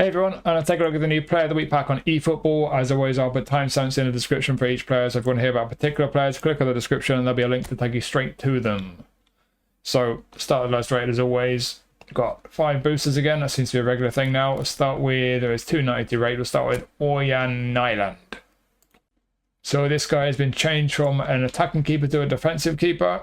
Hey everyone, and I'll take a look at the new Player of the Week pack on eFootball. As always, I'll put timestamps in the description for each player, so if you want to hear about particular players, click on the description and there'll be a link to take you straight to them. So, start with illustrated as always. Got 5 boosters again, that seems to be a regular thing now. We'll start with, there is 292 rate, we'll start with Ørjan Nyland. So this guy has been changed from an attacking keeper to a defensive keeper.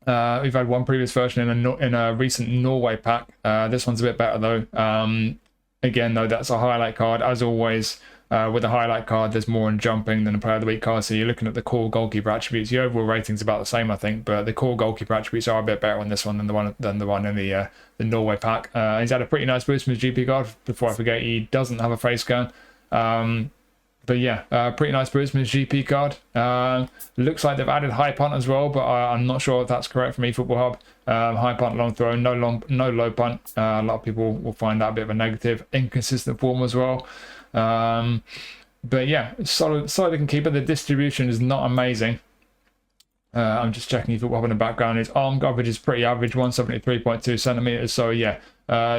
We've had one previous version in a recent Norway pack. This one's a bit better though. Again, though, that's a highlight card. As always, with a highlight card, there's more in jumping than a Player of the Week card. So you're looking at the core goalkeeper attributes. The overall rating's about the same, I think, but the core goalkeeper attributes are a bit better on this one than the one in the Norway pack. He's had a pretty nice boost from his GP card. Before I forget, he doesn't have a face scan. But yeah, pretty nice boost from his GP card. Looks like they've added high punt as well, but I'm not sure if that's correct from eFootball Hub. High punt, long throw, no low punt. A lot of people will find that a bit of a negative. Inconsistent form as well. But yeah, solid looking keeper. The distribution is not amazing. I'm just checking eFootball Hub in the background. His arm coverage is pretty average, 173.2 centimeters. So yeah,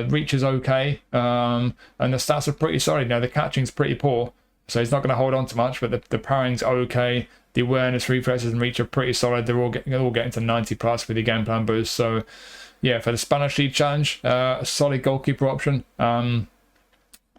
reach is okay. And the stats are pretty solid. Now the catching's pretty poor. So he's not going to hold on to much, but the parring's okay. The awareness, reflexes, and reach are pretty solid. They're all getting to 90 plus with the game plan boost. So, yeah, for the Spanish League Challenge, a solid goalkeeper option. There are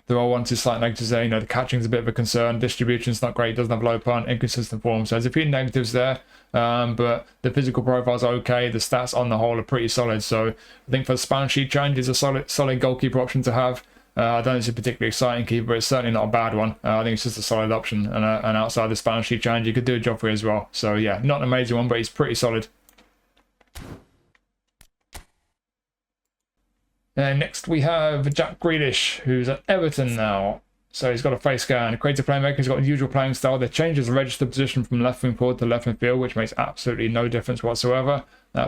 1-2 slight negatives there. You know, the catching's a bit of a concern. Distribution's not great. Doesn't have low punt, inconsistent form. So there's a few negatives there. But the physical profile's okay. The stats on the whole are pretty solid. So I think for the Spanish League Challenge, it's a solid goalkeeper option to have. I don't think it's a particularly exciting keeper, but it's certainly not a bad one. I think it's just a solid option, and outside the Spanish League Challenge, you could do a job for you as well. So yeah, not an amazing one, but he's pretty solid. And next we have Jack Grealish, who's at Everton now. So he's got a face scan, a creative playmaker, he's got the usual playing style. They changed his registered position from left wing forward to left wing field, which makes absolutely no difference whatsoever.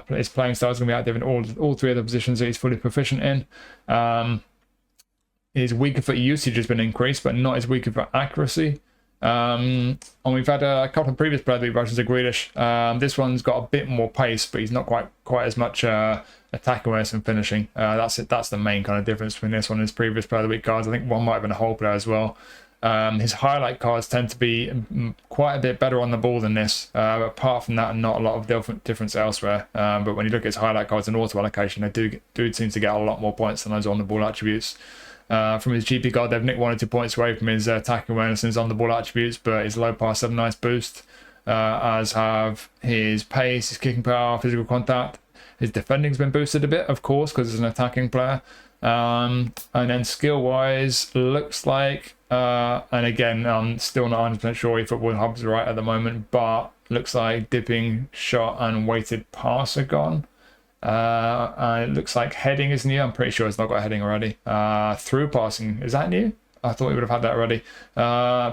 His playing style is going to be active in all 3 of the positions that he's fully proficient in. His weaker foot usage has been increased, but not his weaker foot accuracy. And we've had a couple of previous Player of the Week versions of Grealish. This one's got a bit more pace, but he's not quite as much attack awareness and finishing. That's it. That's the main kind of difference between this one and his previous Player of the Week cards. I think one might have been a whole player as well. His highlight cards tend to be quite a bit better on the ball than this. Apart from that, not a lot of difference elsewhere. But when you look at his highlight cards and auto allocation, they do seem to get a lot more points than those on the ball attributes. From his GP card, they've nicked 1 or 2 points away from his attacking awareness and his on the ball attributes, but his low pass had a nice boost, as have his pace, his kicking power, physical contact. His defending's been boosted a bit, of course, because he's an attacking player. And then skill wise, looks like, and again, I'm still not 100% sure if eFootball Hub's right at the moment, but looks like dipping, shot, and weighted pass are gone. It looks like heading is new. I'm pretty sure it's not got heading already. Through passing, is that new? I thought we would have had that already.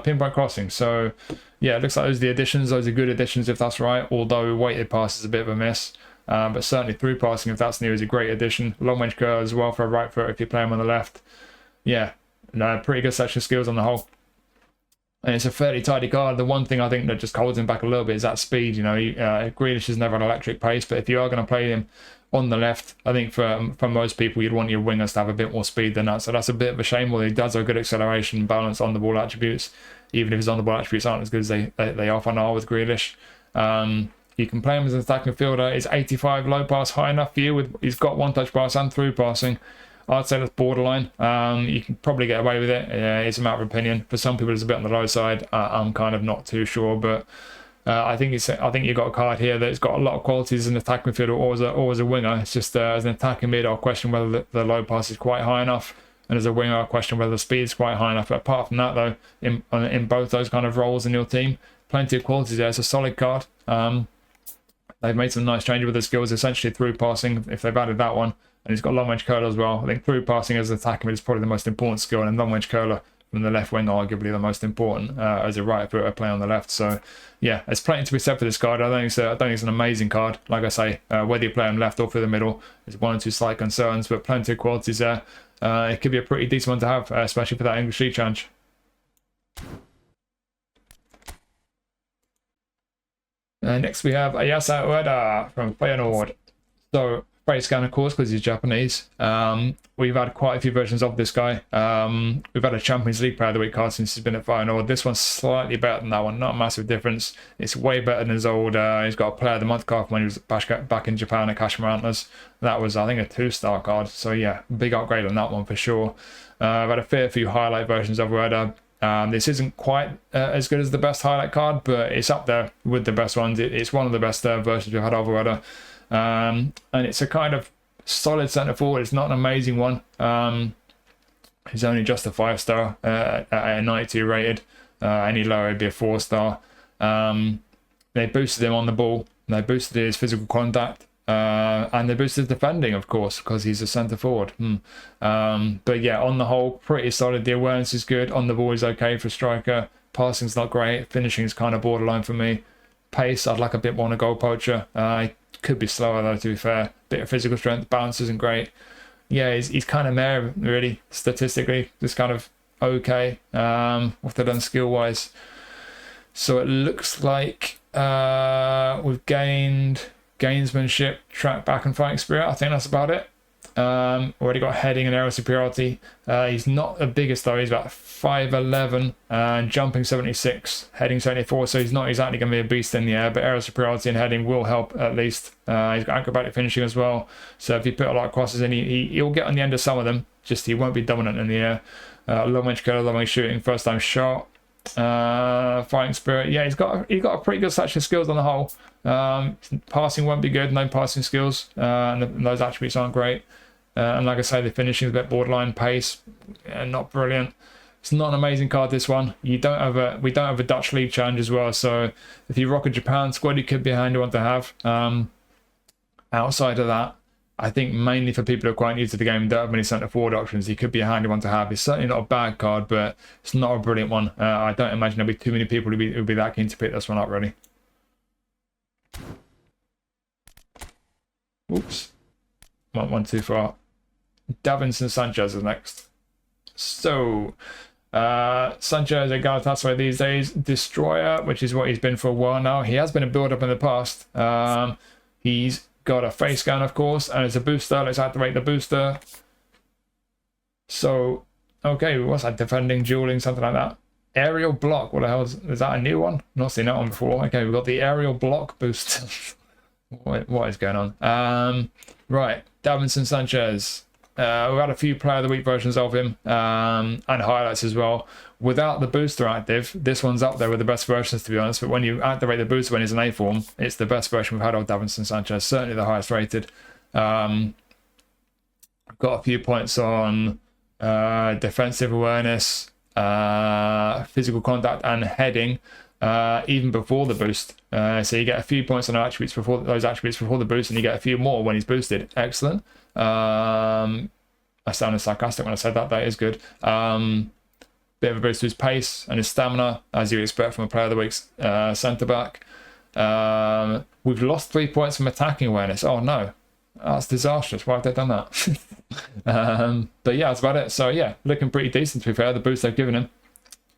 Pinpoint crossing. So yeah, it looks like those are the additions. Those are good additions if that's right, although weighted pass is a bit of a miss. But certainly through passing, if that's new, is a great addition. Long range curl as well for a right foot if you play him on the left. Yeah, no, pretty good selection skills on the whole. And it's a fairly tidy card. The one thing I think that just holds him back a little bit is that speed. You know, Grealish is never an electric pace, but if you are going to play him on the left, I think for most people, you'd want your wingers to have a bit more speed than that. So that's a bit of a shame. Well, he does have good acceleration, balance on the ball attributes, even if his on the ball attributes aren't as good as they often are with Grealish. You can play him as an attacking fielder. Is 85 low pass high enough for you? He's got 1-touch pass and through passing. I'd say that's borderline. You can probably get away with it. It's a matter of opinion. For some people, it's a bit on the low side. I'm kind of not too sure, but I think you've got a card here that's got a lot of qualities as an attacking midfielder or as a winger. It's just as an attacking mid, I'll question whether the low pass is quite high enough, and as a winger, I'll question whether the speed is quite high enough. But apart from that, though, in both those kind of roles in your team, plenty of qualities there. It's a solid card. They've made some nice changes with the skills, essentially through passing, if they've added that one. And he's got long range curler as well. I think through passing as an attacking mid is probably the most important skill, and long range curler from the left wing arguably the most important as a right footer play on the left. So yeah, there's plenty to be said for this card. I don't think it's an amazing card. Like I say, whether you play him left or through the middle, there's 1 or 2 slight concerns, but plenty of qualities there. It could be a pretty decent one to have, especially for that English League Challenge. Next we have Ayase Ueda from Feyenoord. So face scan, of course, because he's Japanese. We've had quite a few versions of this guy. We've had a Champions League Player of the Week card since he's been at Feyenoord. This one's slightly better than that one, not a massive difference. It's way better than his old. He's got a Player of the Month card when he was back in Japan at Kashima Antlers. That was, I think, a 2-star card. So yeah, big upgrade on that one for sure. I've had a fair few highlight versions of Ueda. This isn't quite as good as the best highlight card, but it's up there with the best ones. It's one of the best versions we've had of Ueda. And it's a kind of solid centre forward. It's not an amazing one. He's only just a 5-star at a 92 rated. Any lower it'd be a 4-star. They boosted him on the ball. They boosted his physical contact. And they boosted defending, of course, because he's a centre forward. But yeah, on the whole, pretty solid. The awareness is good. On the ball is okay for striker. Passing's not great. Finishing's kind of borderline for me. Pace, I'd like a bit more on a goal poacher. Could be slower though, to be fair. Bit of physical strength. Balance isn't great. Yeah, he's kind of there, really, statistically. Just kind of okay. What they've done skill-wise. So it looks like we've gained gamesmanship, track back and fighting spirit. I think that's about it. Already got heading and aerial superiority. He's not the biggest though. He's about 5'11", and jumping 76, heading 74. So he's not exactly going to be a beast in the air, but aerial superiority and heading will help at least. He's got acrobatic finishing as well. So if you put a lot of crosses in, he'll get on the end of some of them. Just he won't be dominant in the air. Long range killer, long range shooting, first time shot. Fighting spirit, yeah, he's got a pretty good set of skills on the whole. Passing won't be good, no passing skills, and those attributes aren't great. And like I say, the finishing is a bit borderline. Pace, not brilliant. It's not an amazing card, this one. We don't have a Dutch League challenge as well, so if you rock a Japan squad, it could be a handy one to have. Outside of that, I think mainly for people who are quite new to the game and don't have many centre forward options, he could be a handy one to have. It's certainly not a bad card, but it's not a brilliant one. I don't imagine there'll be too many people who'll be that keen to pick this one up, really. Oops. Went one too far. Davinson Sánchez is next. So, Sánchez at Galatasaray these days. Destroyer, which is what he's been for a while now. He has been a build-up in the past. He's got a face scan, of course, and it's a booster. Let's activate the booster. So, okay, what's that? Defending, dueling, something like that. Aerial block. What the hell is that? A new one? Not seen that one before. Okay, we've got the aerial block boost. What is going on? Right, Davinson Sánchez. We've had a few Player of the Week versions of him, and highlights as well. Without the booster active, this one's up there with the best versions, to be honest. But when you activate the booster when he's in A form, it's the best version we've had of Davinson Sánchez. Certainly the highest rated. I've got a few points on defensive awareness, physical contact, and heading. Even before the boost, so you get a few points on those attributes before the boost, and you get a few more when he's boosted. Excellent. I sounded sarcastic when I said that. That is good. Bit of a boost to his pace and his stamina, as you expect from a Player of the Week's centre back. We've lost 3 points from attacking awareness. Oh no, that's disastrous. Why have they done that? But yeah, that's about it. So yeah, looking pretty decent, to be fair. The boost they've given him.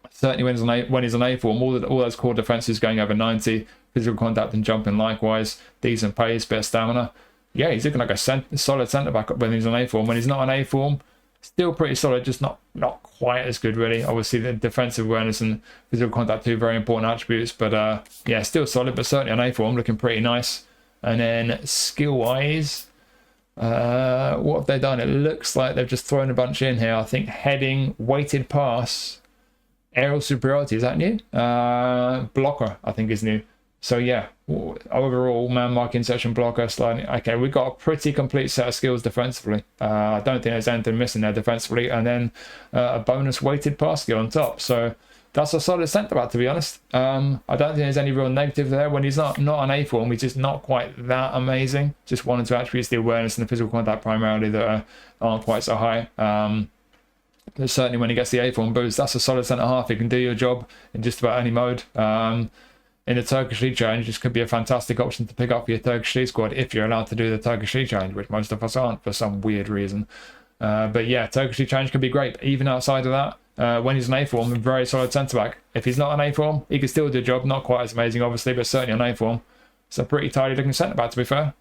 Certainly when he's on A form, all those core defenses going over 90, physical contact and jumping likewise, decent pace, bit of stamina. Yeah, he's looking like a solid centre back when he's on A form. When he's not on A form, still pretty solid, just not quite as good really. Obviously the defensive awareness and physical contact, two very important attributes, but yeah, still solid, but certainly on A form, looking pretty nice. And then skill wise, what have they done? It looks like they've just thrown a bunch in here. I think heading, weighted pass, aerial superiority, is that new? Blocker, I think, is new. So yeah, overall, man marking, section, blocker, sliding. Okay, we've got a pretty complete set of skills defensively. I don't think there's anything missing there defensively. And then a bonus weighted pass skill on top. So that's a solid centre back, to be honest. I don't think there's any real negative there. When he's not on A form, he's just not quite that amazing. Just one or two attributes, the awareness and the physical contact primarily, that aren't quite so high. But certainly when he gets the A form boost, that's a solid centre half. He can do your job in just about any mode. In the Turkish League Challenge, this could be a fantastic option to pick up for your Turkish League squad if you're allowed to do the Turkish League Challenge, which most of us aren't for some weird reason. But yeah, Turkish League Challenge could be great. Even outside of that, when he's in A form, a very solid centre-back. If he's not on A form, he can still do a job. Not quite as amazing, obviously, but certainly on A form. It's a pretty tidy looking centre-back, to be fair.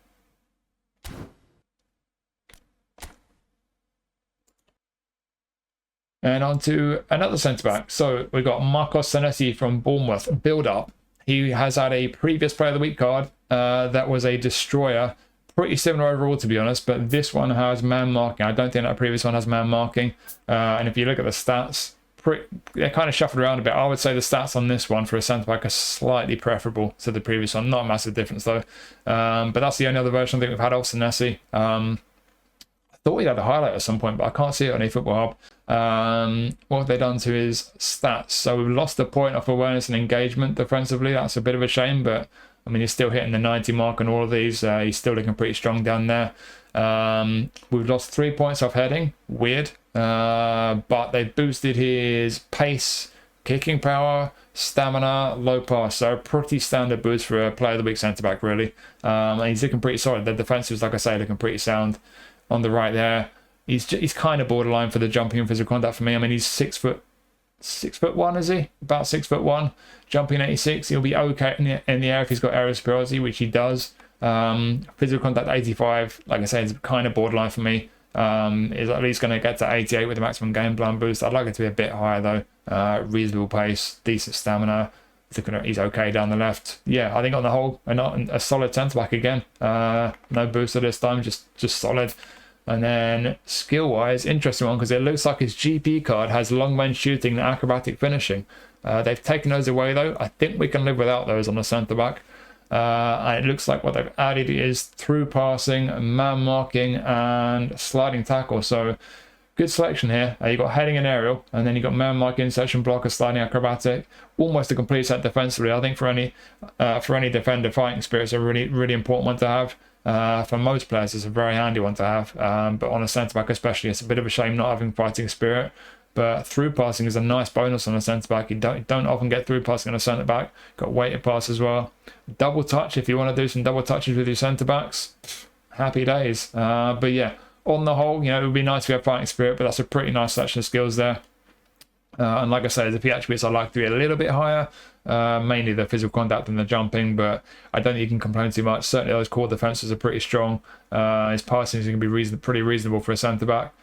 And on to another centre-back. So we've got Marcos Senesi from Bournemouth. Build up. He has had a previous Player of the Week card that was a destroyer. Pretty similar overall, to be honest, but this one has man marking. I don't think that previous one has man marking. And if you look at the stats, they're kind of shuffled around a bit. I would say the stats on this one for a centre-back are slightly preferable to the previous one. Not a massive difference, though. But that's the only other version I think we've had of Senesi. I thought we had a highlight at some point, but I can't see it on eFootball Hub. What have they done to his stats? So we've lost a point off awareness and engagement defensively. That's a bit of a shame, but I mean, he's still hitting the 90 mark on all of these. He's still looking pretty strong down there. We've lost 3 points off heading. Weird. But they've boosted his pace, kicking power, stamina, low pass. So a pretty standard boost for a Player of the Week centre-back, really. And he's looking pretty solid. The defensive is, like I say, looking pretty sound on the right there. He's kind of borderline for the jumping and physical contact for me. I mean, he's 6'1", is he? About 6'1", jumping 86. He'll be okay in the air if he's got aerial superiority, which he does. Physical contact 85, like I say, is kind of borderline for me. Is at least going to get to 88 with the maximum game plan boost. I'd like it to be a bit higher though. Reasonable pace, decent stamina. He's okay down the left. Yeah, I think on the whole, a solid centre back again. No booster this time, just solid. And then skill-wise, interesting one because it looks like his GP card has long-range shooting and acrobatic finishing. They've taken those away though. I think we can live without those on the centre-back. And it looks like what they've added is through passing, man marking, and sliding tackle. So good selection here. You've got heading and aerial, and then you've got man marking, section blocker, sliding acrobatic. Almost a complete set defensively. I think for any defender, fighting spirit is a really important one to have. For most players, it's a very handy one to have. But on a centre-back especially, it's a bit of a shame not having fighting spirit. But through passing is a nice bonus on a centre-back. You don't often get through passing on a centre-back. Got weighted pass as well. Double touch, if you want to do some double touches with your centre-backs, happy days. But yeah, on the whole, it would be nice if you have fighting spirit, but that's a pretty nice selection of skills there. And like I say, the P attributes I like to be a little bit higher. Mainly the physical contact and the jumping, but I don't think you can complain too much. Certainly those core defenses are pretty strong. His passing is going to be pretty reasonable for a centre-back.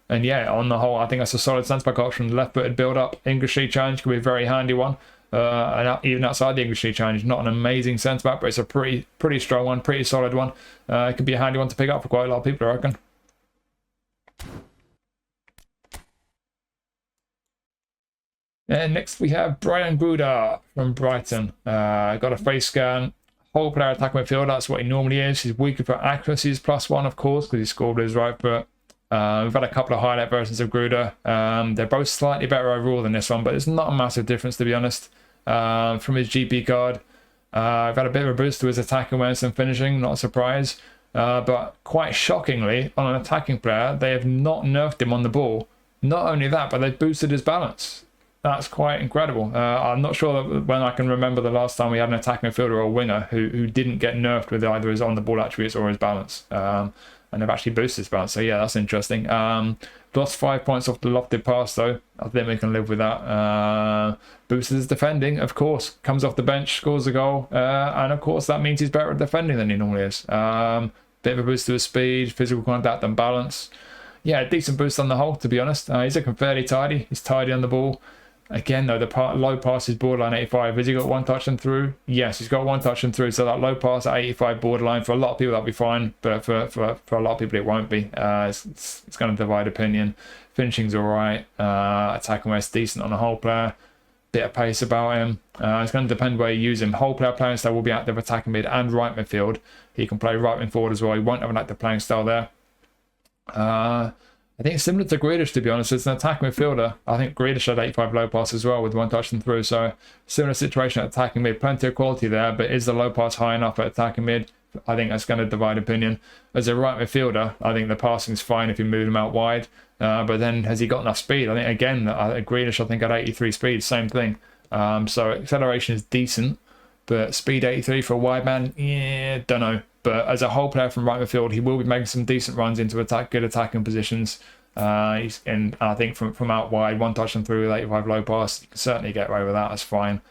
And yeah, on the whole, I think that's a solid centre-back option. Left-footed build-up, English League Challenge could be a very handy one. And even outside the English League Challenge, not an amazing centre-back, but it's a pretty strong one, pretty solid one. It could be a handy one to pick up for quite a lot of people, I reckon. And next we have Brajan Gruda from Brighton. Got a face scan. Whole player attack midfield, that's what he normally is. He's weaker for accuracies +1, of course, because he scored with his right foot. We've had a couple of highlight versions of Gruda. They're both slightly better overall than this one, but it's not a massive difference, to be honest. From his GP card, I've had a bit of a boost to his attack awareness and finishing, not a surprise. But quite shockingly, on an attacking player, they have not nerfed him on the ball. Not only that, but they've boosted his balance. That's quite incredible. I'm not sure when I can remember the last time we had an attacking midfielder or a winger who didn't get nerfed with either his on-the-ball attributes or his balance. And they've actually boosted his balance. So yeah, that's interesting. Lost 5 points off the lofted pass though. I think we can live with that. Boosted his defending, of course. Comes off the bench, scores a goal. And of course that means he's better at defending than he normally is. Bit of a boost to his speed, physical contact and balance. Yeah, a decent boost on the whole, to be honest. He's looking fairly tidy. He's tidy on the ball. Again, though, the low pass is borderline 85. Has he got one touch and through? Yes, he's got one touch and through. So that low pass at 85 borderline, for a lot of people that'll be fine, but for a lot of people it won't be. It's going to divide opinion. Finishing's all right. Attack awareness decent on a whole player. Bit of pace about him. It's going to depend where you use him. Whole player playing style will be active attacking mid and right midfield. He can play right mid forward as well. He won't have an active playing style there. I think it's similar to Grealish, to be honest. It's an attack midfielder. I think Grealish had 85 low pass as well with one touch and through. So similar situation at attacking mid. Plenty of quality there, but is the low pass high enough at attacking mid? I think that's going to divide opinion. As a right midfielder, I think the passing's fine if you move him out wide. But then has he got enough speed? I think, again, Grealish, I think, at 83 speed, same thing. So acceleration is decent, but speed 83 for a wide man, yeah, don't know. But as a whole player from right midfield, he will be making some decent runs into good attacking positions. And I think from out wide, one touch and through with 85 low pass, you can certainly get away with that. That's fine.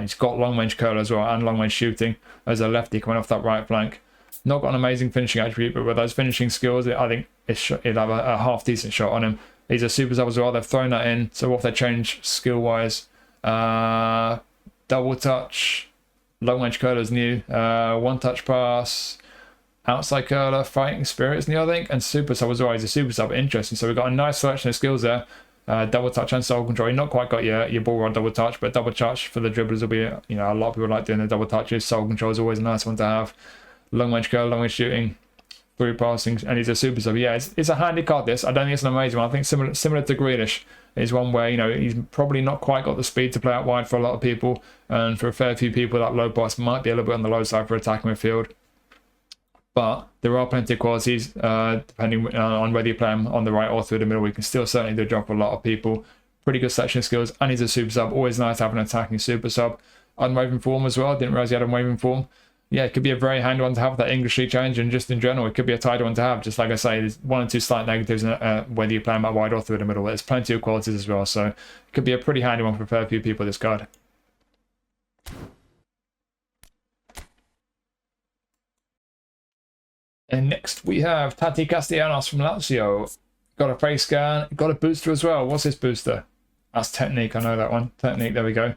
He's got long range curl as well and long range shooting as a lefty coming off that right flank. Not got an amazing finishing attribute, but with those finishing skills, I think it'll have a half decent shot on him. He's a super sub as well. They've thrown that in. So what have they changed skill-wise? Double touch, long range curler is new. One touch pass, outside curler, fighting spirit is new, I think, and super sub as well. He's a super sub. Interesting. So we've got a nice selection of skills there. Double touch and soul control. You've not quite got your ball run double touch, but double touch for the dribblers will be, you know, a lot of people like doing the double touches. Soul control is always a nice one to have. Long range curler, long range shooting, through passing, and he's a super sub. Yeah, it's a handy card, this. I don't think it's an amazing one. I think similar to Grealish is one where, you know, he's probably not quite got the speed to play out wide for a lot of people, and for a fair few people that low pass might be a little bit on the low side for attacking midfield. But there are plenty of qualities, depending on whether you play him on the right or through the middle. We can still certainly do a job for a lot of people. Pretty good selection skills, and he's a super sub. Always nice to have an attacking super sub. Unwavering form as well. Didn't realise he had unwavering form. Yeah, it could be a very handy one to have, that English League change, and just in general, it could be a tidy one to have. Just like I say, there's one or two slight negatives whether you play him out wide or through the middle. There's plenty of qualities as well, so it could be a pretty handy one for a fair few people, this card. And next we have Taty Castellanos from Lazio. Got a face scan, got a booster as well. What's this booster? That's Technique, I know that one. Technique, there we go.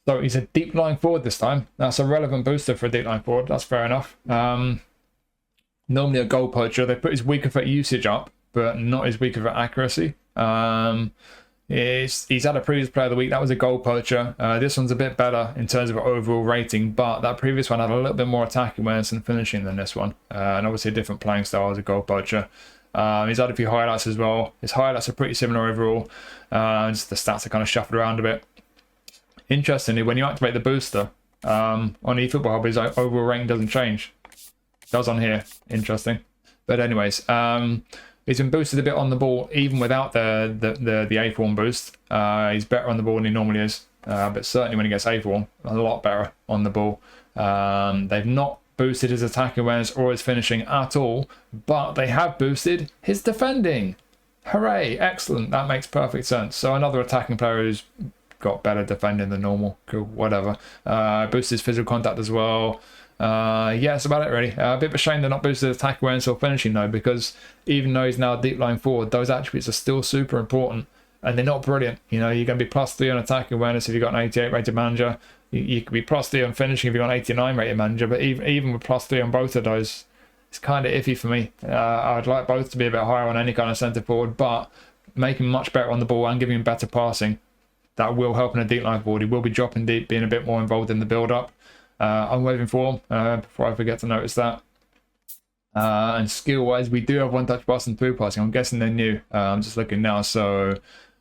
So he's a deep line forward this time. That's a relevant booster for a deep line forward. That's fair enough. Normally a goal poacher. They put his weaker foot usage up, but not his weaker foot accuracy. He's had a previous player of the week. That was a goal poacher. This one's a bit better in terms of overall rating, but that previous one had a little bit more attacking awareness and finishing than this one. And obviously a different playing style as a goal poacher. He's had a few highlights as well. His highlights are pretty similar overall. Just the stats are kind of shuffled around a bit. Interestingly, when you activate the booster on eFootball Hub, his overall rating doesn't change. It does on here. Interesting. But anyways, he's been boosted a bit on the ball, even without the A form boost. He's better on the ball than he normally is. But certainly when he gets A form, a lot better on the ball. They've not boosted his attack awareness or his finishing at all, but they have boosted his defending. Hooray! Excellent. That makes perfect sense. So another attacking player who's got better defending than normal. Cool, whatever. Boosted his physical contact as well. Yeah, that's about it really. A bit of a shame they're not boosted attack awareness or finishing though, because even though he's now a deep line forward, those attributes are still super important, and they're not brilliant. You know, you're going to be +3 on attack awareness if you've got an 88 rated manager. You could be +3 on finishing if you've got an 89 rated manager, but even with +3 on both of those, it's kind of iffy for me. I'd like both to be a bit higher on any kind of centre forward, but making him much better on the ball and giving him better passing, that will help in a deep line forward. He will be dropping deep, being a bit more involved in the build-up. Unwavering form, before I forget to notice that. And skill-wise, we do have one touch pass and through passing. I'm guessing they're new. I'm just looking now, so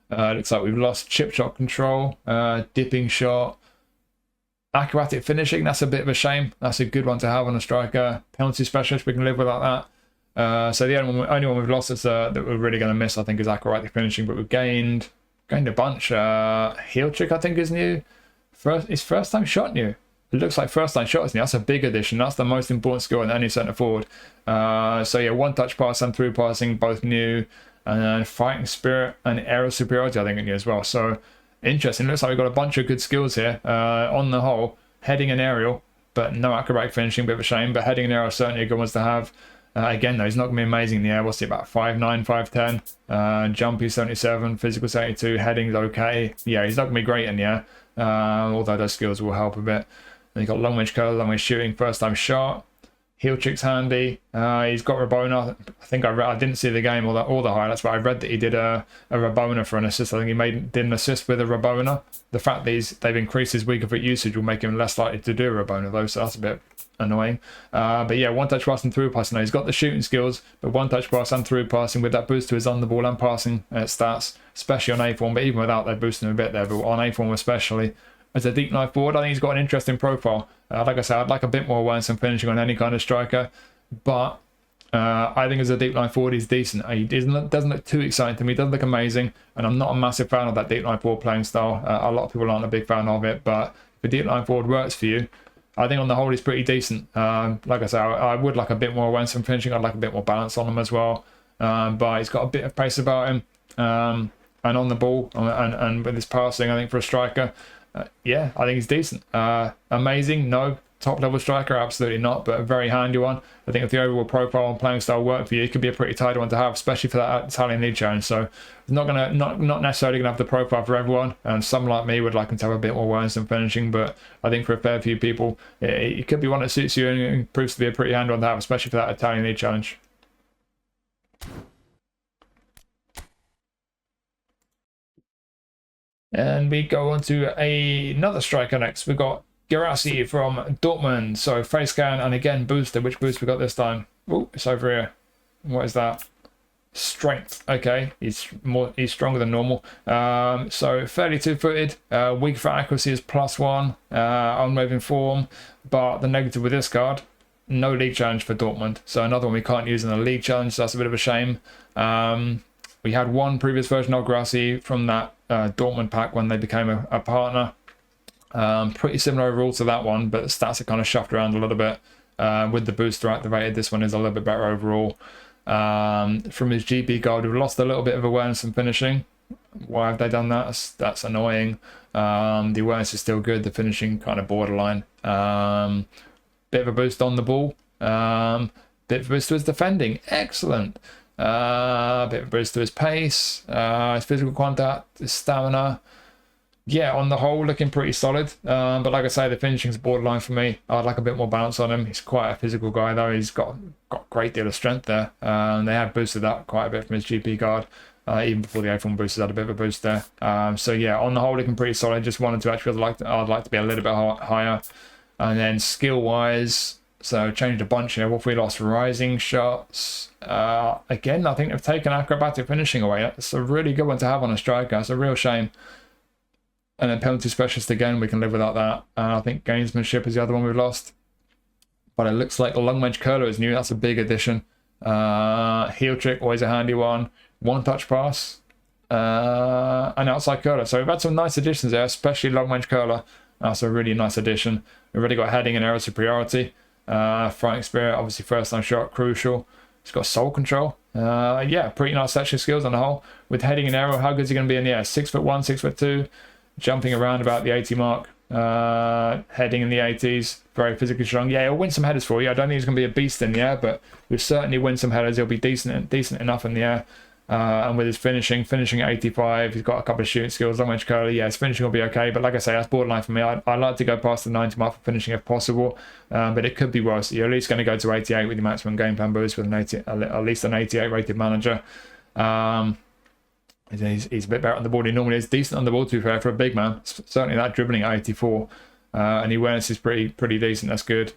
it looks like we've lost chip shot control, dipping shot, acrobatic finishing. That's a bit of a shame. That's a good one to have on a striker. Penalty specialist, we can live without that. So the only one we've lost is, that we're really going to miss, I think, is acrobatic finishing, but we've gained a bunch. Heel trick, I think, is new. Is first time shot new? It looks like first time shot is new. That's a big addition. That's the most important skill in any centre forward. So yeah, one touch pass and through passing, both new. And then fighting spirit and aerial superiority, I think, are new as well. So interesting. Looks like we've got a bunch of good skills here. On the whole, heading and aerial, but no acrobatic finishing, bit of a shame. But heading and aerial are certainly a good ones to have. Again, though, he's not going to be amazing in the air. We'll see about 5'9", 5'10". Jumpy 77, physical 72, heading's okay. Yeah, he's not going to be great in the air, although those skills will help a bit. Then you've got long range curl, long range shooting, first time shot. Heel trick's handy. He's got Rabona. I think I didn't see the game or the highlights, but I read that he did a Rabona for an assist. I think he did an assist with a Rabona. The fact that they've increased his weaker foot usage will make him less likely to do a Rabona though, so that's a bit annoying. But yeah, one touch pass and through passing. Now he's got the shooting skills, but one touch pass and through passing with that boost to his on the ball and passing stats, especially on A form. But even without, they're boosting him a bit there. But on A form especially, as a deep line forward, I think he's got an interesting profile. Like I said, I'd like a bit more awareness and finishing on any kind of striker, but I think as a deep line forward, he's decent. He doesn't look too exciting to me. He doesn't look amazing, and I'm not a massive fan of that deep line forward playing style. A lot of people aren't a big fan of it, but if a deep line forward works for you, I think on the whole he's pretty decent. Like I said, I would like a bit more awareness and finishing. I'd like a bit more balance on him as well, but he's got a bit of pace about him, and on the ball, and with his passing, I think for a striker. Yeah, I think he's decent. Amazing, no. top level striker? Absolutely not, but a very handy one. I think if the overall profile and playing style work for you, it could be a pretty tight one to have, especially for that Italian League challenge. So it's not necessarily gonna have the profile for everyone, and some like me would like them to have a bit more awareness and finishing, but I think for a fair few people it could be one that suits you and proves to be a pretty handy one to have, especially for that Italian League challenge. And we go on to another striker next. We've got Guirassy from Dortmund. So face scan and again booster. Which boost we got this time? Oh, it's over here. What is that? Strength. Okay, he's stronger than normal. So fairly two-footed. Weak for accuracy is +1. Unmoving form. But the negative with this card, no league challenge for Dortmund. So another one we can't use in the league challenge. So that's a bit of a shame. We had one previous version of Guirassy from that Dortmund pack when they became a partner. Pretty similar overall to that one, but the stats are kind of shuffled around a little bit. With the booster activated, this one is a little bit better overall. From his GP card, we've lost a little bit of awareness and finishing. Why have they done that? That's annoying. The awareness is still good, the finishing kind of borderline. Bit of a boost on the ball. Bit of a boost to his defending. Excellent. Bit of a boost to his pace. His physical contact, his stamina. Yeah, on the whole, looking pretty solid. But like I say, the finishing's borderline for me. I'd like a bit more balance on him. He's quite a physical guy, though. He's got a great deal of strength there. They have boosted that quite a bit from his GP card. Even before the A-form boosters had a bit of a boost there. So yeah, on the whole, looking pretty solid. Just wanted to actually, I'd like to be a little bit higher. And then skill-wise, so changed a bunch here. What if we lost rising shots? Again, I think they've taken acrobatic finishing away. That's a really good one to have on a striker. It's a real shame. And then penalty specialist again, we can live without that. I think gamesmanship is the other one we've lost. But it looks like the long range curler is new. That's a big addition. Heel trick, always a handy one. One touch pass. And outside curler. So we've had some nice additions there, especially long range curler. That's a really nice addition. We've already got heading and aerial superiority. Fighting spirit, obviously first time shot, crucial. It's got soul control. Yeah, pretty nice selection skills on the whole. With heading and aerial, how good is he going to be in the air? 6'1", 6'2". Jumping around about the 80 mark, heading in the 80s, very physically strong. Yeah, he'll win some headers for you. I don't think he's going to be a beast in the air, but he'll certainly win some headers. He'll be decent enough in the air. And with his finishing at 85, he's got a couple of shooting skills, long range curler. Yeah, his finishing will be okay, but like I say, that's borderline for me. I like to go past the 90 mark for finishing if possible, but it could be worse. You're at least going to go to 88 with your maximum game plan boost with at least an 88 rated manager. He's a bit better on the ball. He normally is decent on the ball, to be fair, for a big man. Certainly that dribbling at 84. And the awareness is pretty decent. That's good.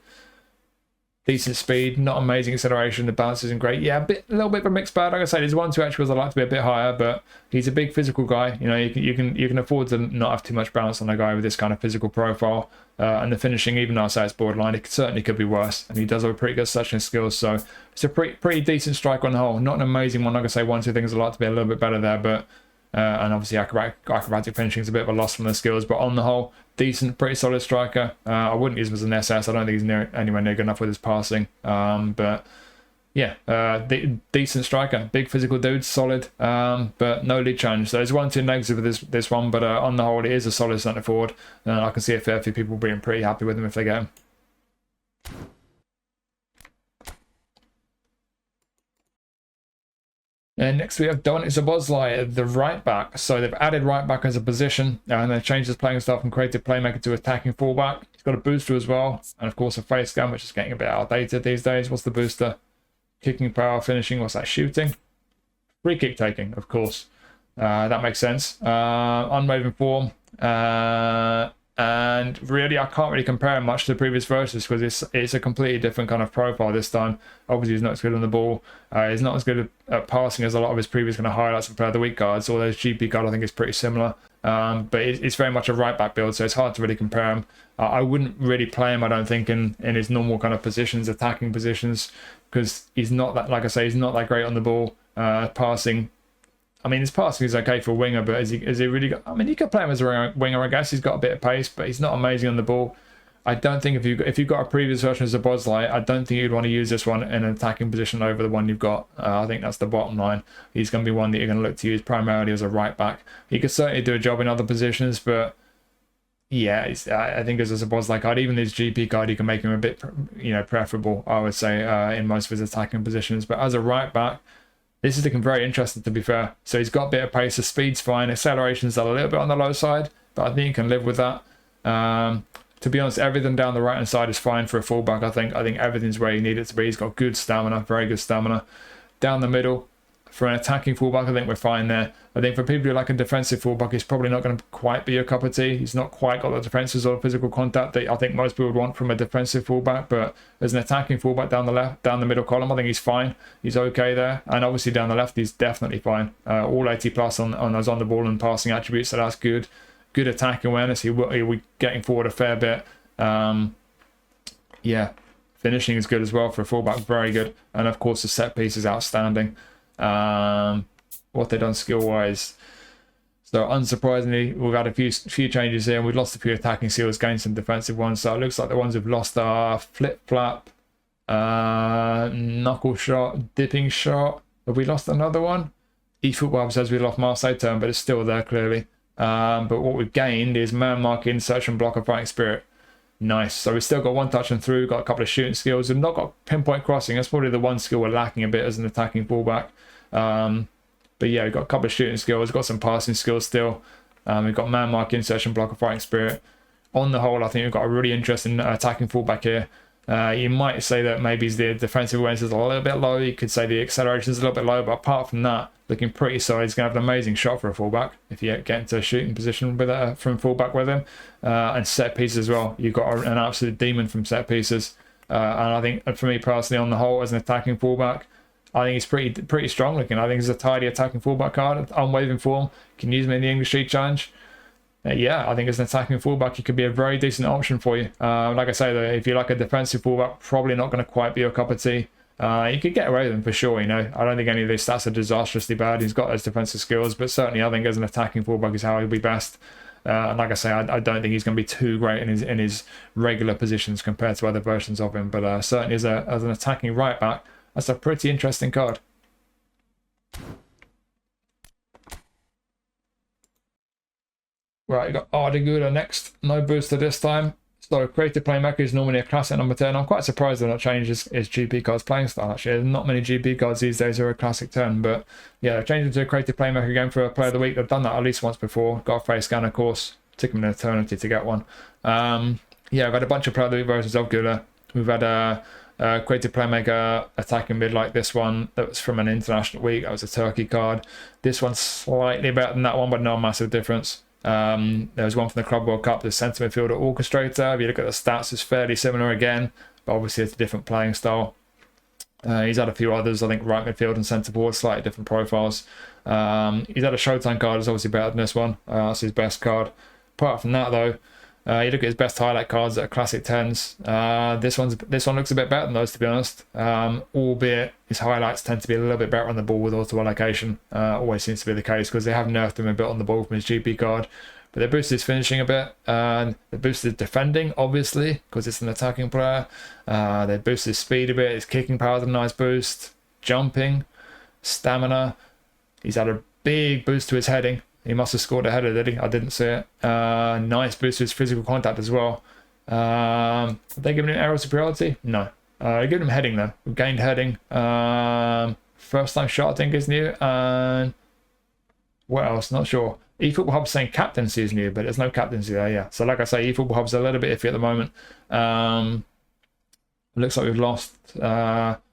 Decent speed, not amazing acceleration. The balance isn't great. Yeah, a little bit of a mixed bag. Like I said, there's 1-2 actuals I'd like to be a bit higher, but he's a big physical guy. You know, you can afford to not have too much balance on a guy with this kind of physical profile. And the finishing, even though I say it's borderline, it certainly could be worse. And he does have a pretty good selection skills, so it's a pretty decent strike on the whole. Not an amazing one. Like I say, 1-2 things I'd like to be a little bit better there, but and obviously acrobatic finishing is a bit of a loss from the skills, but on the whole, decent, pretty solid striker. I wouldn't use him as an SS. I don't think he's anywhere near good enough with his passing. But yeah, decent striker, big physical dude, solid. But no league challenge. So there's 1-2 negatives with this one, but on the whole, it is a solid centre forward. And I can see a fair few people being pretty happy with him if they get him. And next we have Dominik Szoboszlai, the right back. So they've added right back as a position, and they've changed his playing style from creative playmaker to attacking fullback. He's got a booster as well, and of course a face scan, which is getting a bit outdated these days. What's the booster? Kicking power, finishing. What's that? Shooting, free kick taking, of course. That makes sense. Unmoving form, and really I can't really compare him much to the previous versions because it's a completely different kind of profile this time. Obviously he's not as good on the ball. He's not as good at passing as a lot of his previous kind of highlights and player of the week cards, although his GP card I think is pretty similar. But it's very much a right back build, so it's hard to really compare him. I wouldn't really play him, I don't think, in his normal kind of positions, attacking positions, because he's not that, like I say, he's not that great on the ball. Passing, I mean, his passing is okay for a winger, but is he really got, I mean, you could play him as a winger, I guess. He's got a bit of pace, but he's not amazing on the ball. I don't think if you've got a previous version of Szoboszlai, I don't think you'd want to use this one in an attacking position over the one you've got. I think that's the bottom line. He's going to be one that you're going to look to use primarily as a right back. He could certainly do a job in other positions, but Yeah, I think as a Szoboszlai card, even his GP card, you can make him a bit, preferable, I would say, in most of his attacking positions. But as a right back, this is looking very interesting, to be fair. So he's got a bit of pace, the speed's fine, acceleration's a little bit on the low side, but I think you can live with that. To be honest, everything down the right-hand side is fine for a fullback, I think. I think everything's where you need it to be. He's got good stamina, very good stamina. Down the middle, for an attacking fullback, I think we're fine there. I think for people who like a defensive fullback, he's probably not going to quite be your cup of tea. He's not quite got the defensive or physical contact that I think most people would want from a defensive fullback. But as an attacking fullback down the middle column, I think he's fine. He's okay there. And obviously down the left, he's definitely fine. All 80 plus on those on the ball and passing attributes, so that's good. Good attacking awareness. He'll be getting forward a fair bit. Yeah, finishing is good as well for a fullback, very good. And of course, the set piece is outstanding. What they've done skill wise, so unsurprisingly we've had a few changes here, and we've lost a few attacking skills, gained some defensive ones. So it looks like the ones we've lost are flip flap, knuckle shot, dipping shot. Have we lost another one? eFootball says we lost Marseille turn, but it's still there clearly. But what we've gained is man marking, search and block, and fighting spirit. Nice. So we've still got one touch and through, got a couple of shooting skills. We've not got pinpoint crossing. That's probably the one skill we're lacking a bit as an attacking fullback. But yeah, we've got a couple of shooting skills, got some passing skills still. We've got man marking, search and block, and fighting spirit. On the whole, I think we've got a really interesting attacking fullback here. You might say that maybe the defensive awareness is a little bit low. You could say the acceleration is a little bit low, but apart from that, looking pretty solid. He's going to have an amazing shot for a fullback if you get into a shooting position with from fullback with him. And set pieces as well. You've got an absolute demon from set pieces. And I think, for me personally, on the whole, as an attacking fullback, I think he's pretty strong looking. I think he's a tidy attacking fullback card, unwavering form. Can use him in the English League Challenge. Yeah, I think as an attacking fullback, he could be a very decent option for you. Like I say, though, if you like a defensive fullback, probably not going to quite be your cup of tea. You could get away with him for sure, I don't think any of these stats are disastrously bad. He's got those defensive skills, but certainly I think as an attacking fullback is how he'll be best. And like I say, I don't think he's going to be too great in his regular positions compared to other versions of him. But certainly as an attacking right back, that's a pretty interesting card. Right, you got Arda Güler next. No booster this time. So creative playmaker is normally a classic number 10. I'm quite surprised they're not changed his GP cards playing style, actually. There's not many GP cards these days who are a classic 10, but yeah, they've changed it to a creative playmaker again for a player of the week. They've done that at least once before. Got a face scan, of course. Took them an eternity to get one. Yeah, we've had a bunch of player of the week versions of Güler. We've had a creative playmaker attacking mid like this one that was from an international week. That was a Turkey card. This one's slightly better than that one, but no massive difference. There was one from the Club World Cup, the centre midfielder orchestrator. If you look at the stats, it's fairly similar again, but obviously it's a different playing style. He's had a few others, I think right midfield and centre forward, slightly different profiles. He's had a Showtime card, is obviously better than this one. That's his best card. Apart from that, though, you look at his best highlight cards that are classic 10s. This one looks a bit better than those, to be honest. Albeit his highlights tend to be a little bit better on the ball with auto allocation. Always seems to be the case because they have nerfed him a bit on the ball from his GP card. But they boosted his finishing a bit, and they boosted his defending, obviously, because it's an attacking player. They boosted his speed a bit. His kicking power is a nice boost. Jumping, stamina. He's had a big boost to his heading. He must have scored a header, did he? I didn't see it. Nice boost to his physical contact as well. Are they giving him aerial superiority? No. They giving him heading, though. We've gained heading. First time shot, I think, is new. And what else? Not sure. eFootball Hub's saying captaincy is new, but there's no captaincy there, yeah. So like I say, eFootball Hub's a little bit iffy at the moment. It looks like we've lost...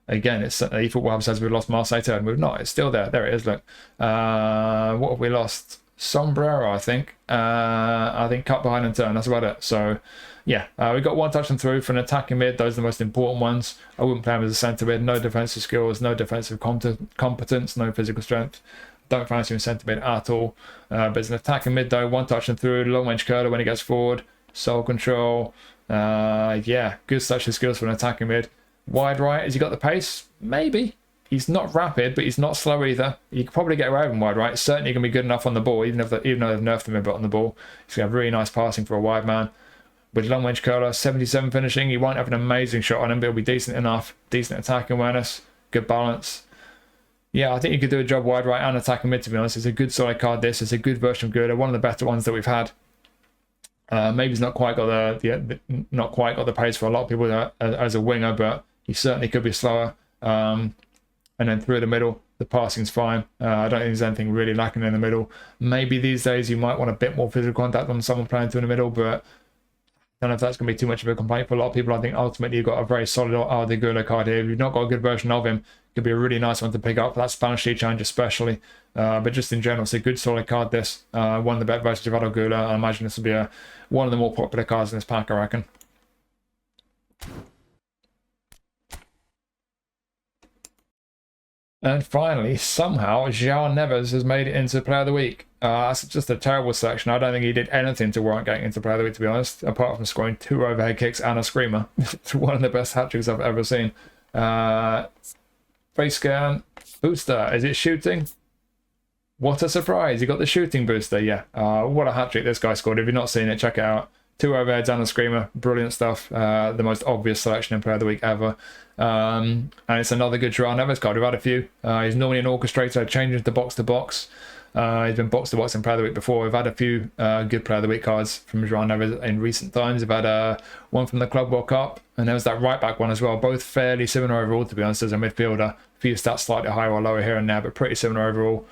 Again, it's eFootball Hub says we've lost Marseille turn. We've not. It's still there. There it is. Look. What have we lost? Sombrero, I think. I think cut behind and turn. That's about it. So, yeah, we got one touch and through for an attacking mid. Those are the most important ones. I wouldn't play him as a centre mid. No defensive skills, no defensive competence, no physical strength. Don't fancy him centre mid at all. But as an attacking mid, though, one touch and through. Long range curler when he gets forward. Soul control. Yeah, good touch skills for an attacking mid. Wide right, has he got the pace? Maybe. He's not rapid, but he's not slow either. You could probably get away with him wide right. Certainly going to be good enough on the ball, even though they've nerfed him a bit on the ball. He's going to have really nice passing for a wide man. With long range curler, 77 finishing, he won't have an amazing shot on him, but he'll be decent enough. Decent attacking awareness, good balance. Yeah, I think you could do a job wide right and attacking mid, to be honest. It's a good solid card, this. It's a good version of Güler, one of the better ones that we've had. Maybe he's not quite got not quite got the pace for a lot of people as a winger, but he certainly could be slower. And then through the middle, the passing's fine. I don't think there's anything really lacking in the middle. Maybe these days you might want a bit more physical contact on someone playing through the middle, but I don't know if that's going to be too much of a complaint for a lot of people. I think ultimately you've got a very solid Arda Güler card here. If you've not got a good version of him, it could be a really nice one to pick up for that Spanish League challenge especially. But just in general, it's a good solid card this. One of the better versions of Arda Güler. I imagine this will be one of the more popular cards in this pack, I reckon. And finally, somehow, João Neves has made it into Player of the Week. That's just a terrible selection. I don't think he did anything to warrant getting into Player of the Week, to be honest, apart from scoring 2 overhead kicks and a screamer. It's one of the best hat-tricks I've ever seen. Face scan, booster. Is it shooting? What a surprise. He got the shooting booster, yeah. What a hat-trick this guy scored. If you've not seen it, check it out. 2 overheads and a screamer. Brilliant stuff. The most obvious selection in Player of the Week ever. And it's another good João Neves card. We've had a few. He's normally an orchestrator, changes to box to box. He's been box to box in Player of the Week before. We've had a few good Player of the Week cards from João Neves in recent times. We've had one from the Club World Cup, and there was that right back one as well. Both fairly similar overall, to be honest, as a midfielder. A few stats slightly higher or lower here and there, but pretty similar overall.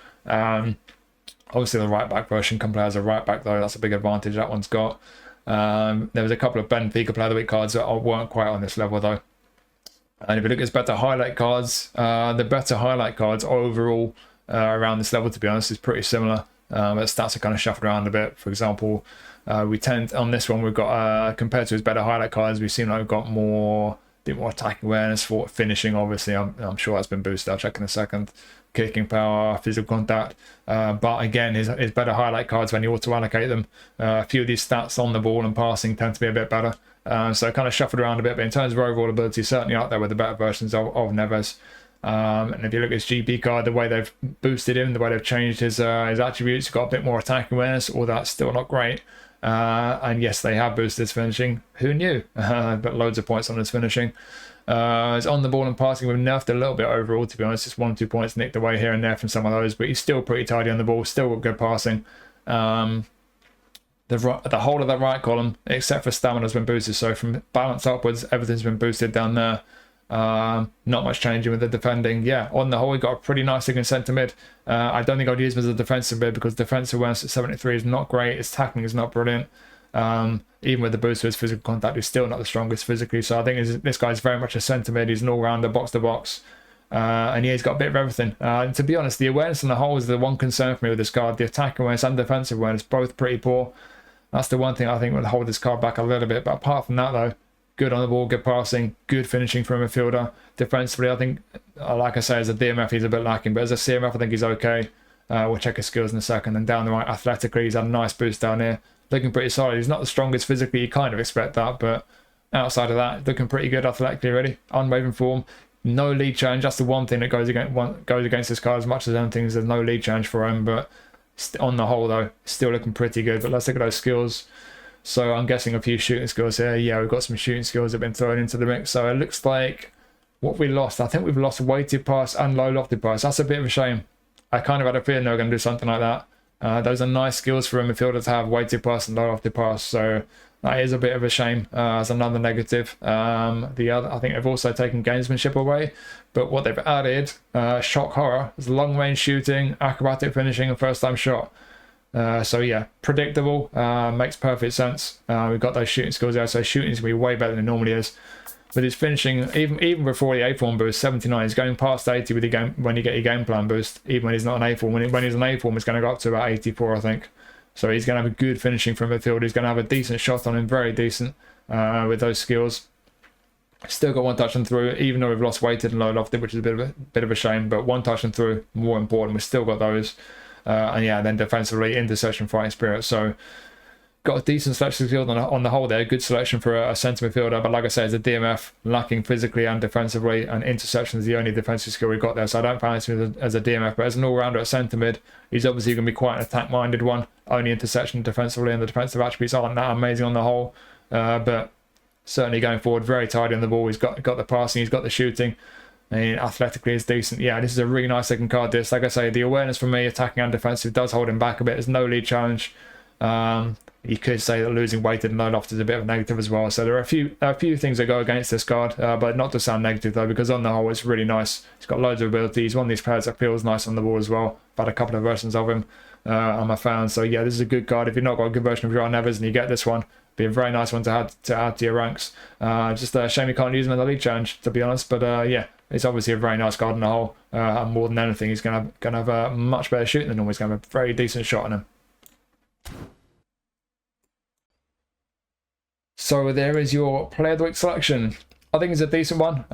Obviously, the right back version can play as a right back, though. That's a big advantage that one's got. There was a couple of Benfica Player of the Week cards that weren't quite on this level, though. And if you look at his better highlight cards, the better highlight cards overall around this level, to be honest, is pretty similar. But stats are kind of shuffled around a bit. For example, we tend on this one, we've got compared to his better highlight cards, we seem like we've got a bit more attacking awareness, for finishing. Obviously, I'm sure that's been boosted. I'll check in a second. Kicking power, physical contact. But again, his better highlight cards, when you auto allocate them, a few of these stats on the ball and passing tend to be a bit better. So kind of shuffled around a bit, but in terms of overall ability, certainly out there with the better versions of Neves. And if you look at his GP card, the way they've boosted him, the way they've changed his attributes, he's got a bit more attacking awareness, although that's still not great. And yes, they have boosted his finishing. Who knew? But loads of points on his finishing. His on the ball and passing, we've nerfed a little bit overall, to be honest. Just 1 or 2 points nicked away here and there from some of those, but he's still pretty tidy on the ball, still got good passing. The whole of the right column, except for stamina, has been boosted. So from balance upwards, everything's been boosted down there. Not much changing with the defending. Yeah, on the whole, we got a pretty nice looking centre mid. I don't think I'd use him as a defensive mid because defensive awareness at 73 is not great. His tackling is not brilliant. Even with the boost of his physical contact, he's still not the strongest physically. So I think this guy's very much a centre mid. He's an all-rounder, box to box. And yeah, he's got a bit of everything. And to be honest, the awareness on the whole is the one concern for me with this card. The attack awareness and defensive awareness, both pretty poor. That's the one thing I think will hold this card back a little bit. But apart from that, though, good on the ball, good passing, good finishing from a midfielder. Defensively, I think, like I say, as a DMF, he's a bit lacking. But as a CMF, I think he's okay. We'll check his skills in a second. And down the right, athletically, he's had a nice boost down here. Looking pretty solid. He's not the strongest physically. You kind of expect that. But outside of that, looking pretty good athletically, really. Unwavering form. No lead change. That's the one thing that goes against this card as much as anything. There's no lead change for him. But on the whole, though, still looking pretty good. But let's look at those skills. So I'm guessing a few shooting skills here. Yeah, we've got some shooting skills that have been thrown into the mix. So it looks like what we lost. I think we've lost weighted pass and low lofted pass. That's a bit of a shame. I kind of had a feeling they were going to do something like that. Those are nice skills for a midfielder to have, weighted pass and low lofted pass. So that is a bit of a shame as another negative. The other, I think they've also taken gamesmanship away. But what they've added, shock horror, is long range shooting, acrobatic finishing, and first time shot. So yeah, predictable, makes perfect sense. We've got those shooting skills there, so shooting's going to be way better than it normally is. But his finishing, even before the A form boost, 79, he's going past 80 with the game when you get your game plan boost, even when he's not an A form. When he's an A form, it's going to go up to about 84, I think. So he's going to have a good finishing from midfield. He's going to have a decent shot on him, very decent with those skills. Still got one touch and through, even though we've lost weighted and low lofted, which is a bit of a shame. But one touch and through, more important. We've still got those. And yeah, then defensively, interception, fighting spirit. So got a decent selection skill on the whole there. Good selection for a centre midfielder. But like I said, as a DMF, lacking physically and defensively, and interception is the only defensive skill we've got there. So I don't fancy him as a DMF. But as an all-rounder at centre mid, he's obviously going to be quite an attack-minded one. Only interception defensively, and the defensive attributes aren't that amazing on the whole. But certainly going forward, very tidy on the ball. He's got the passing, he's got the shooting. And athletically is decent. Yeah, this is a really nice looking card. This, like I say, the awareness for me, attacking and defensive, does hold him back a bit. There's no lead challenge. You could say that losing weighted and low loft is a bit of a negative as well. So there are a few things that go against this card, but not to sound negative though, because on the whole it's really nice. He's got loads of ability. He's one of these players that feels nice on the ball as well. I've had a couple of versions of him. I'm a fan. So yeah, this is a good card. If you've not got a good version of João Neves and you get this one, be a very nice one to add to your ranks. Just a shame you can't use him in the league challenge, to be honest. But yeah, it's obviously a very nice card on the whole. And more than anything, he's gonna have a much better shooting than normal. He's gonna have a very decent shot on him. So there is your player of the week selection. I think it's a decent one.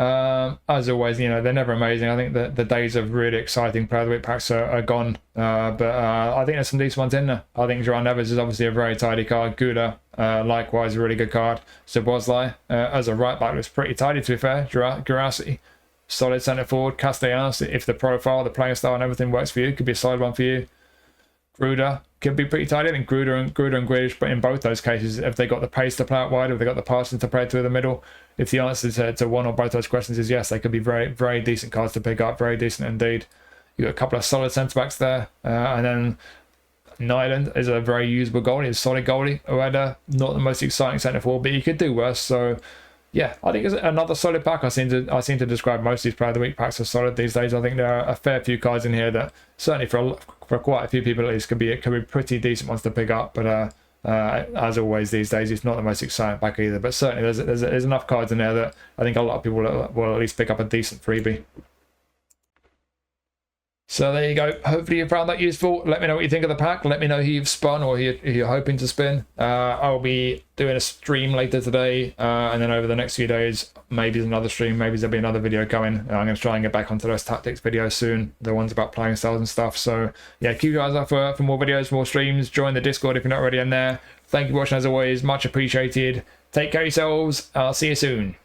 As always, you know, they're never amazing. I think that the days of really exciting player of the week packs are gone. But I think there's some decent ones in there. I think João Neves is obviously a very tidy card. Gruda, likewise, a really good card. Szoboszlai, as a right back, looks pretty tidy to be fair. Guirassy, solid centre forward. Castellanos, if the profile, the playing style and everything works for you, could be a solid one for you. Gruda could be pretty tight. I think Gruda and Grealish, but in both those cases, if they got the pace to play out wide, if they got the passing to play through the middle, if the answer to one or both those questions is yes, they could be very, very decent cards to pick up. Very decent indeed. You got a couple of solid centre backs there, and then Nyland is a very usable goalie, a solid goalie. Ueda, not the most exciting centre forward, but you could do worse. So yeah, I think it's another solid pack. I seem to describe most of these player of the week packs as solid these days. I think there are a fair few cards in here that certainly for quite a few people at least could be pretty decent ones to pick up. But as always these days, it's not the most exciting pack either. But certainly there's enough cards in there that I think a lot of people will at least pick up a decent freebie. So there you go. Hopefully you found that useful. Let me know what you think of the pack. Let me know who you've spun or who you're hoping to spin. I'll be doing a stream later today, and then over the next few days, maybe there's another stream, maybe there'll be another video coming. I'm going to try and get back onto those tactics videos soon, the ones about playing styles and stuff. So yeah, keep your eyes out for more videos, more streams. Join the Discord if you're not already in there. Thank you for watching as always. Much appreciated. Take care of yourselves. I'll see you soon.